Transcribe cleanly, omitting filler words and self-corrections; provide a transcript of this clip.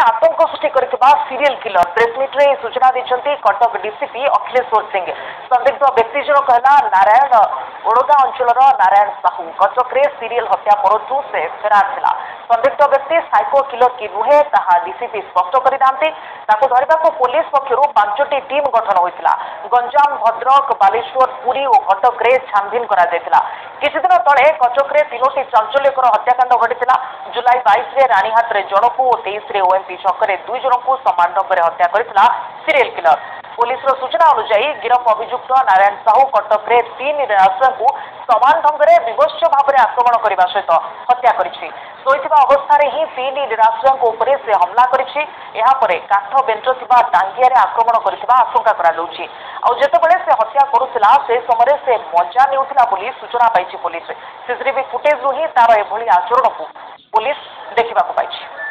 आतंक सृष्टि करथिबा serial killer press meet रे सूचना देछंती कटक डीसीपी अखिलेश्वर सिंह। संदिग्ध व्यक्ति जनक कहला नारायण ओडोदा अंचलर नारायण साहू। कटक रे सीरियल हत्या परंतु से फेरार थिला। संदिग्ध व्यक्ति साइको किलर की नुहे ताहा डीसीपी स्पष्ट करि दांती। ताको धरिबाको पुलिस पक्षरु 5टी टीम गठन होइतिला। गंजाम भद्रक बालेश्वर पुरी और कटक रे छानबीन करा जायतिला। किछि दिन तळे कटक रे 3टी चांचल्यकर हत्याकांड घटितिला। जुलाई 22 रे रानीहाट रे जनकू और 23 रे ओएमपी छकरे 2 जनकू समान ढंग रे हत्या करितिला सीरियल किलर। पुलिस सूचना अनुसार गिरफ अभियुक्त नारायण साहू कटक रे 3 निराश्रय को समान ढंग से विवश भाव में आक्रमण करने सहित हत्या करिछि। शोइथिबा अवस्था ही 3 निराश्रय उपरे से हमला करिछि। एहा परे काठ बेंच थिबा टांगिया रे आक्रमण करथिबा आशंका करा जाउछि। आ जेतेबेले से हत्या करुथिला से समय से मजा नेउथिला पुलिस सूचना पाइछि। पुलिस सीसीटीवी फुटेज रु ही तार एभली आचरण को पुलिस देखिबा को पाइछि।